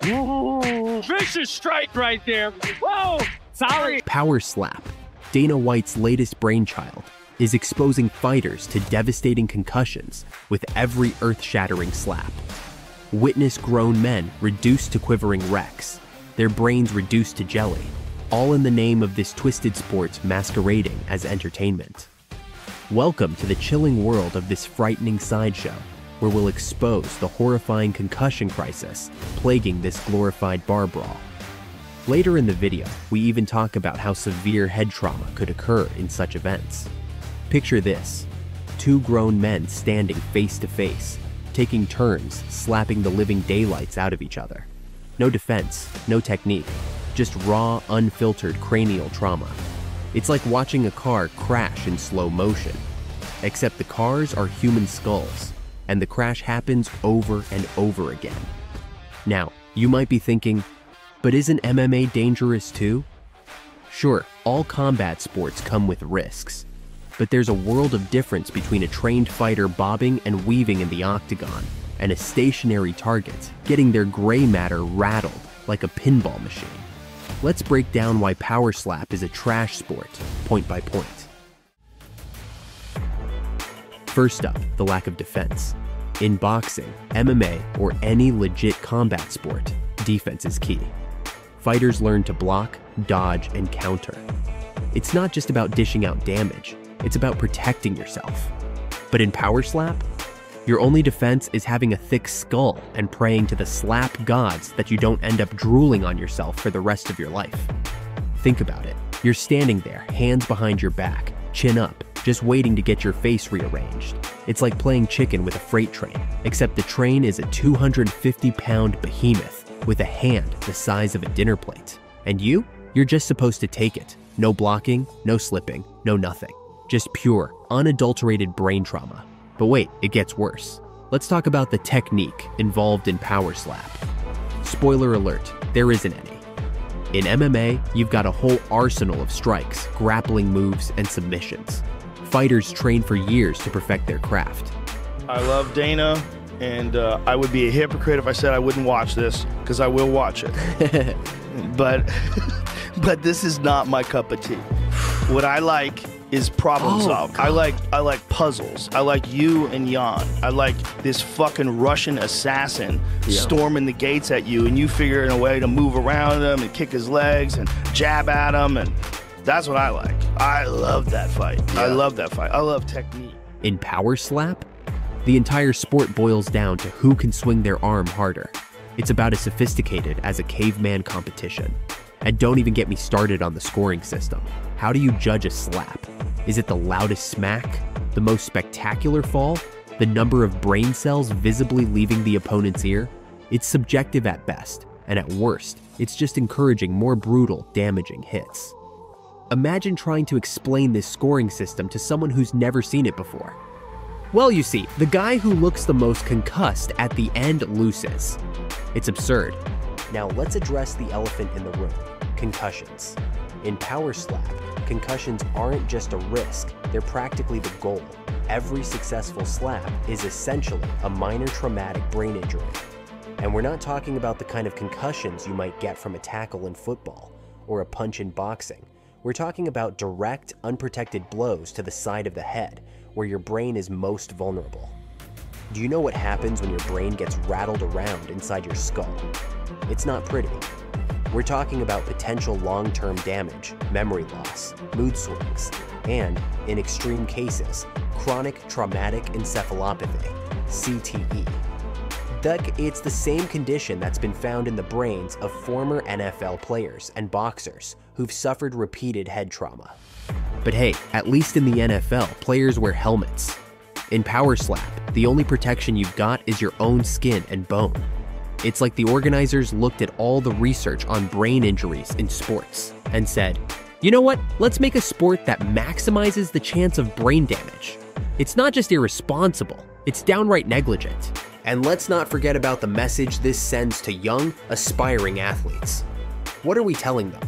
Ooh, vicious strike right there. Whoa, sorry. Power slap, Dana White's latest brainchild, is exposing fighters to devastating concussions with every earth-shattering slap. Witness grown men reduced to quivering wrecks, their brains reduced to jelly, all in the name of this twisted sport masquerading as entertainment. Welcome to the chilling world of this frightening sideshow, where we'll expose the horrifying concussion crisis plaguing this glorified bar brawl. Later in the video, we even talk about how severe head trauma could occur in such events. Picture this: two grown men standing face to face, taking turns slapping the living daylights out of each other. No defense, no technique, just raw, unfiltered cranial trauma. It's like watching a car crash in slow motion, except the cars are human skulls, and the crash happens over and over again. Now, you might be thinking, but isn't MMA dangerous too? Sure, all combat sports come with risks, but there's a world of difference between a trained fighter bobbing and weaving in the octagon and a stationary target getting their gray matter rattled like a pinball machine. Let's break down why power slap is a trash sport, point by point. First up, the lack of defense. In boxing, MMA, or any legit combat sport, defense is key. Fighters learn to block, dodge, and counter. It's not just about dishing out damage, it's about protecting yourself. But in power slap, your only defense is having a thick skull and praying to the slap gods that you don't end up drooling on yourself for the rest of your life. Think about it. You're standing there, hands behind your back, chin up, just waiting to get your face rearranged. It's like playing chicken with a freight train, except the train is a 250-pound behemoth with a hand the size of a dinner plate. And you're just supposed to take it. No blocking, no slipping, no nothing. Just pure, unadulterated brain trauma. But wait, it gets worse. Let's talk about the technique involved in power slap. Spoiler alert, there isn't any. In MMA, you've got a whole arsenal of strikes, grappling moves, and submissions. Fighters train for years to perfect their craft. I love Dana, and I would be a hypocrite if I said I wouldn't watch this, because I will watch it. but this is not my cup of tea. What I like is problem solving. I like puzzles. I like you and Jan. I like this fucking Russian assassin storming the gates at you, and you figuring a way to move around him and kick his legs and jab at him, and that's what I like. I love that fight. I love that fight. I love technique. In power slap, the entire sport boils down to who can swing their arm harder. It's about as sophisticated as a caveman competition. And don't even get me started on the scoring system. How do you judge a slap? Is it the loudest smack? The most spectacular fall? The number of brain cells visibly leaving the opponent's ear? It's subjective at best, and at worst, it's just encouraging more brutal, damaging hits. Imagine trying to explain this scoring system to someone who's never seen it before. Well, you see, the guy who looks the most concussed at the end loses. It's absurd. Now let's address the elephant in the room: concussions. In power slap, concussions aren't just a risk, they're practically the goal. Every successful slap is essentially a minor traumatic brain injury. And we're not talking about the kind of concussions you might get from a tackle in football or a punch in boxing. We're talking about direct, unprotected blows to the side of the head, where your brain is most vulnerable. Do you know what happens when your brain gets rattled around inside your skull? It's not pretty. We're talking about potential long-term damage, memory loss, mood swings, and, in extreme cases, chronic traumatic encephalopathy, CTE. It's the same condition that's been found in the brains of former NFL players and boxers who've suffered repeated head trauma. But hey, at least in the NFL, players wear helmets. In power slap, the only protection you've got is your own skin and bone. It's like the organizers looked at all the research on brain injuries in sports and said, you know what, let's make a sport that maximizes the chance of brain damage. It's not just irresponsible, it's downright negligent. And let's not forget about the message this sends to young, aspiring athletes. What are we telling them?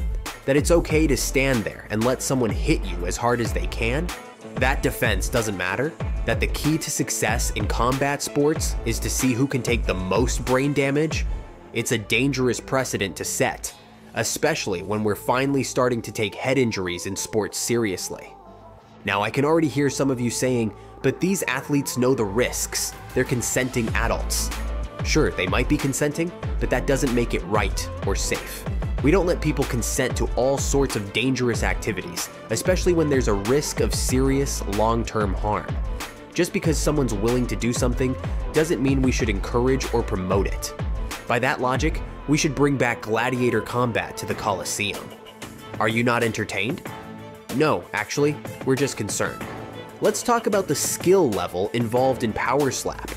That it's okay to stand there and let someone hit you as hard as they can? That defense doesn't matter? That the key to success in combat sports is to see who can take the most brain damage? It's a dangerous precedent to set, especially when we're finally starting to take head injuries in sports seriously. Now, I can already hear some of you saying, but these athletes know the risks. They're consenting adults. Sure, they might be consenting, but that doesn't make it right or safe. We don't let people consent to all sorts of dangerous activities, especially when there's a risk of serious, long-term harm. Just because someone's willing to do something doesn't mean we should encourage or promote it. By that logic, we should bring back gladiator combat to the Colosseum. Are you not entertained? No, actually, we're just concerned. Let's talk about the skill level involved in power slap,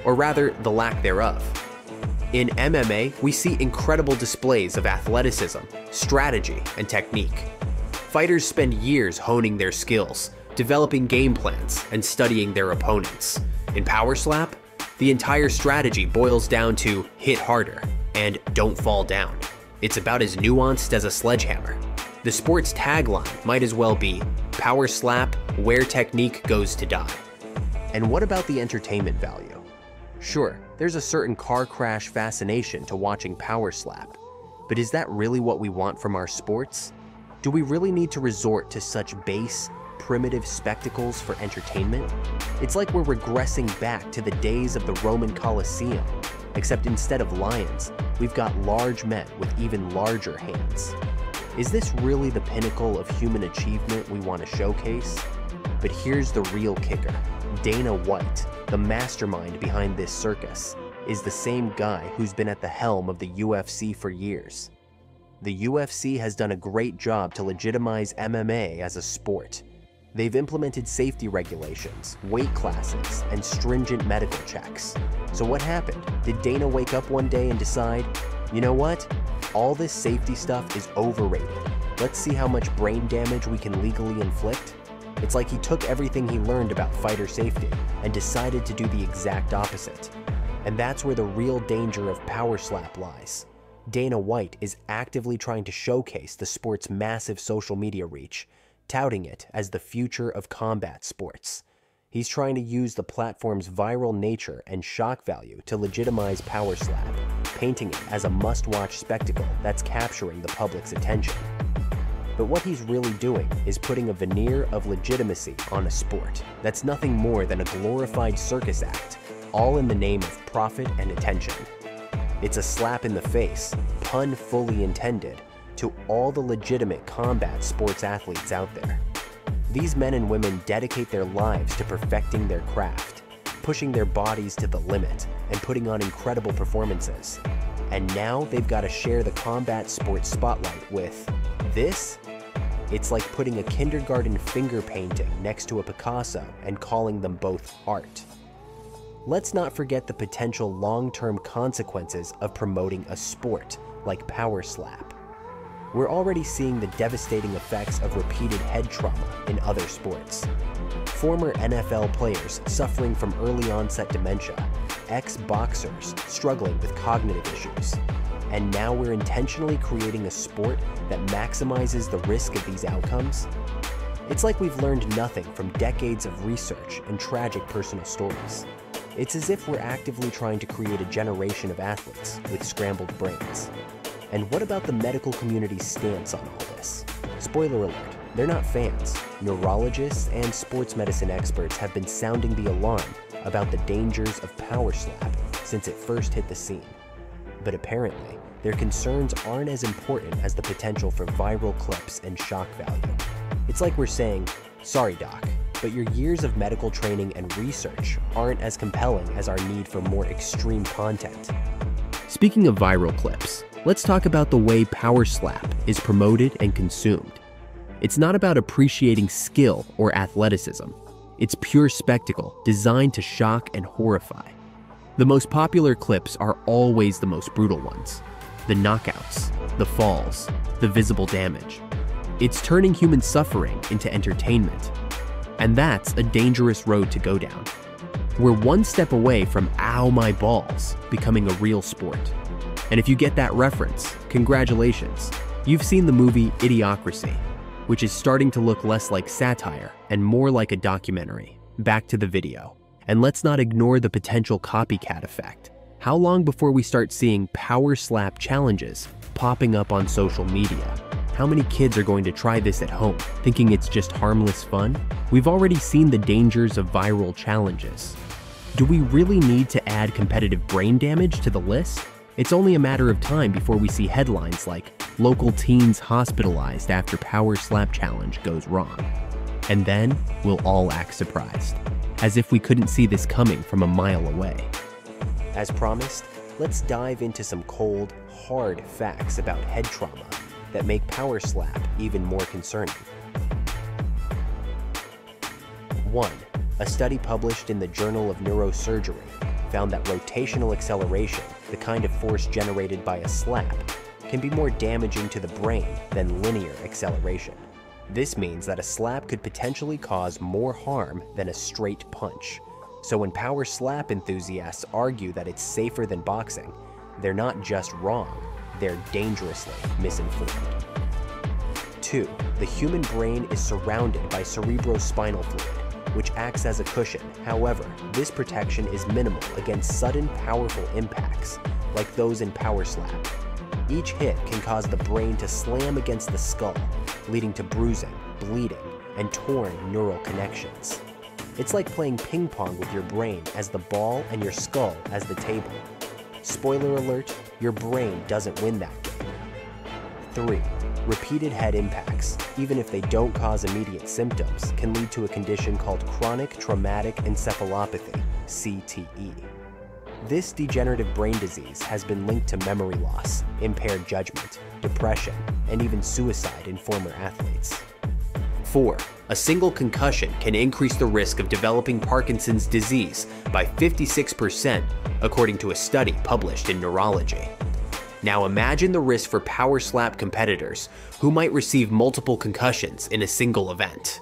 or rather, the lack thereof. In MMA, we see incredible displays of athleticism, strategy, and technique. Fighters spend years honing their skills, developing game plans, and studying their opponents. In power slap, the entire strategy boils down to hit harder and don't fall down. It's about as nuanced as a sledgehammer. The sport's tagline might as well be, power slap, where technique goes to die. And what about the entertainment value? Sure, there's a certain car crash fascination to watching power slap, but is that really what we want from our sports? Do we really need to resort to such base, primitive spectacles for entertainment? It's like we're regressing back to the days of the Roman Colosseum, except instead of lions, we've got large men with even larger hands. Is this really the pinnacle of human achievement we want to showcase? But here's the real kicker. Dana White, the mastermind behind this circus, is the same guy who's been at the helm of the UFC for years. The UFC has done a great job to legitimize MMA as a sport. They've implemented safety regulations, weight classes, and stringent medical checks. So what happened? Did Dana wake up one day and decide, you know what? All this safety stuff is overrated. Let's see how much brain damage we can legally inflict? It's like he took everything he learned about fighter safety and decided to do the exact opposite. And that's where the real danger of power slap lies. Dana White is actively trying to showcase the sport's massive social media reach, touting it as the future of combat sports. He's trying to use the platform's viral nature and shock value to legitimize power slap, painting it as a must-watch spectacle that's capturing the public's attention. But what he's really doing is putting a veneer of legitimacy on a sport that's nothing more than a glorified circus act, all in the name of profit and attention. It's a slap in the face, pun fully intended, to all the legitimate combat sports athletes out there. These men and women dedicate their lives to perfecting their craft, pushing their bodies to the limit, and putting on incredible performances. And now they've got to share the combat sports spotlight with this. It's like putting a kindergarten finger painting next to a Picasso and calling them both art. Let's not forget the potential long-term consequences of promoting a sport like power slap. We're already seeing the devastating effects of repeated head trauma in other sports. Former NFL players suffering from early onset dementia, ex-boxers struggling with cognitive issues. And now we're intentionally creating a sport that maximizes the risk of these outcomes? It's like we've learned nothing from decades of research and tragic personal stories. It's as if we're actively trying to create a generation of athletes with scrambled brains. And what about the medical community's stance on all this? Spoiler alert, they're not fans. Neurologists and sports medicine experts have been sounding the alarm about the dangers of power slap since it first hit the scene. But apparently, their concerns aren't as important as the potential for viral clips and shock value. It's like we're saying, sorry doc, but your years of medical training and research aren't as compelling as our need for more extreme content. Speaking of viral clips, let's talk about the way power slap is promoted and consumed. It's not about appreciating skill or athleticism. It's pure spectacle designed to shock and horrify. The most popular clips are always the most brutal ones. The knockouts, the falls, the visible damage. It's turning human suffering into entertainment. And that's a dangerous road to go down. We're one step away from ow my balls becoming a real sport. And if you get that reference, congratulations. You've seen the movie Idiocracy, which is starting to look less like satire and more like a documentary. Back to the video. And let's not ignore the potential copycat effect. How long before we start seeing power slap challenges popping up on social media? How many kids are going to try this at home, thinking it's just harmless fun? We've already seen the dangers of viral challenges. Do we really need to add competitive brain damage to the list? It's only a matter of time before we see headlines like local teens hospitalized after power slap challenge goes wrong. And then we'll all act surprised, as if we couldn't see this coming from a mile away. As promised, let's dive into some cold, hard facts about head trauma that make power slap even more concerning. 1. A study published in the Journal of Neurosurgery found that rotational acceleration, the kind of force generated by a slap, can be more damaging to the brain than linear acceleration. This means that a slap could potentially cause more harm than a straight punch. So when power slap enthusiasts argue that it's safer than boxing, they're not just wrong, they're dangerously misinformed. 2. The human brain is surrounded by cerebrospinal fluid, which acts as a cushion. However, this protection is minimal against sudden, powerful impacts, like those in power slap. Each hit can cause the brain to slam against the skull, leading to bruising, bleeding, and torn neural connections. It's like playing ping pong with your brain as the ball and your skull as the table. Spoiler alert, your brain doesn't win that game. 3. Repeated head impacts, even if they don't cause immediate symptoms, can lead to a condition called chronic traumatic encephalopathy, CTE. This degenerative brain disease has been linked to memory loss, impaired judgment, depression, and even suicide in former athletes. 4. A single concussion can increase the risk of developing Parkinson's disease by 56%, according to a study published in Neurology. Now imagine the risk for power slap competitors who might receive multiple concussions in a single event.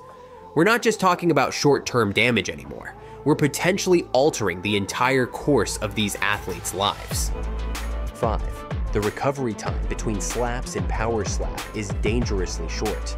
We're not just talking about short-term damage anymore. We're potentially altering the entire course of these athletes' lives. 5. The recovery time between slaps and power slap is dangerously short.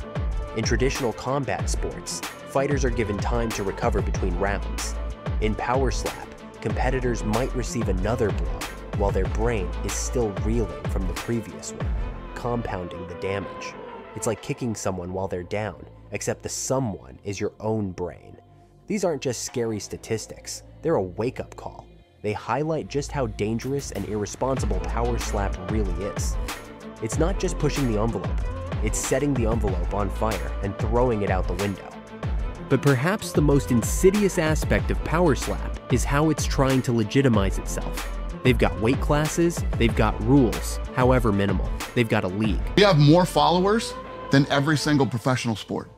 In traditional combat sports, fighters are given time to recover between rounds. In power slap, competitors might receive another blow while their brain is still reeling from the previous one, compounding the damage. It's like kicking someone while they're down, except the someone is your own brain. These aren't just scary statistics, they're a wake-up call. They highlight just how dangerous and irresponsible power slap really is. It's not just pushing the envelope, it's setting the envelope on fire and throwing it out the window. But perhaps the most insidious aspect of power slap is how it's trying to legitimize itself. They've got weight classes, they've got rules, however minimal. They've got a league. We have more followers than every single professional sport.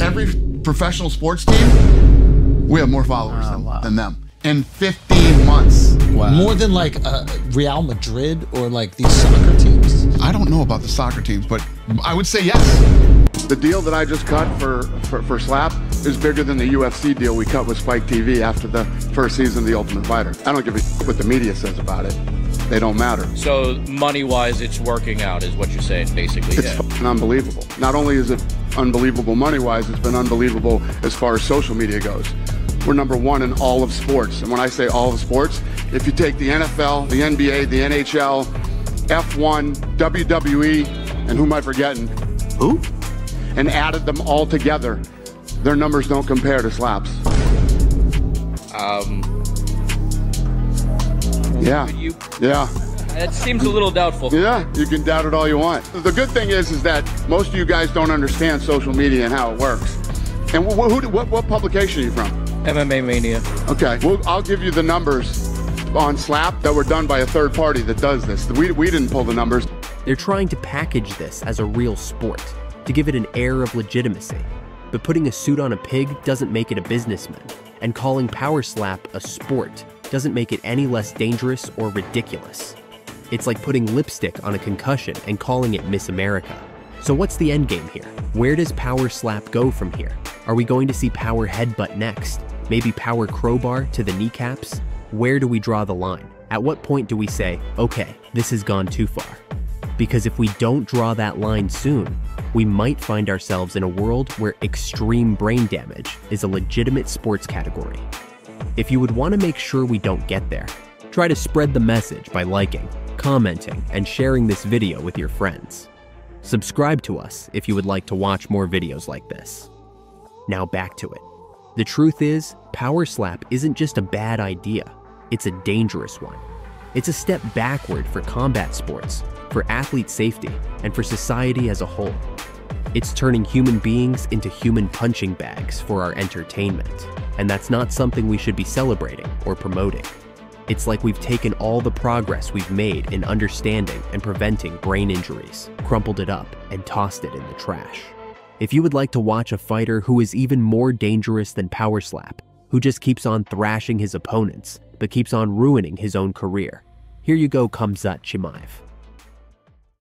Every professional sports team, we have more followers than them. In 15 months. Wow. More than like Real Madrid or like these soccer teams? I don't know about the soccer teams, but I would say yes. The deal that I just cut for Slap is bigger than the UFC deal we cut with Spike TV after the first season of The Ultimate Fighter. I don't give a what the media says about it. They don't matter. So money-wise, it's working out is what you're saying, basically. It's fucking unbelievable. Not only is it unbelievable money-wise, it's been unbelievable as far as social media goes. We're #1 in all of sports. And when I say all of sports, if you take the NFL, the NBA, the NHL, F1, WWE, and who am I forgetting? Who? And added them all together, their numbers don't compare to Slap's. Yeah. Yeah. That seems a little doubtful. Yeah, you can doubt it all you want. The good thing is that most of you guys don't understand social media and how it works. And what publication are you from? MMA Mania. Okay, well, I'll give you the numbers on Slap that were done by a third party that does this. We didn't pull the numbers. They're trying to package this as a real sport, to give it an air of legitimacy. But putting a suit on a pig doesn't make it a businessman, and calling power slap a sport doesn't make it any less dangerous or ridiculous. It's like putting lipstick on a concussion and calling it Miss America. So what's the end game here? Where does power slap go from here? Are we going to see power headbutt next? Maybe power crowbar to the kneecaps? Where do we draw the line? At what point do we say, okay, this has gone too far? Because if we don't draw that line soon, we might find ourselves in a world where extreme brain damage is a legitimate sports category. If you would want to make sure we don't get there, Try to spread the message by liking, commenting, and sharing this video with your friends. Subscribe to us if you would like to watch more videos like this. Now back to it. The truth is, power slap isn't just a bad idea, it's a dangerous one. It's a step backward for combat sports, for athlete safety, and for society as a whole. It's turning human beings into human punching bags for our entertainment, and that's not something we should be celebrating or promoting. It's like we've taken all the progress we've made in understanding and preventing brain injuries, crumpled it up, and tossed it in the trash. If you would like to watch a fighter who is even more dangerous than power slap, who just keeps on thrashing his opponents, but keeps on ruining his own career, here you go, Khamzat Chimaev.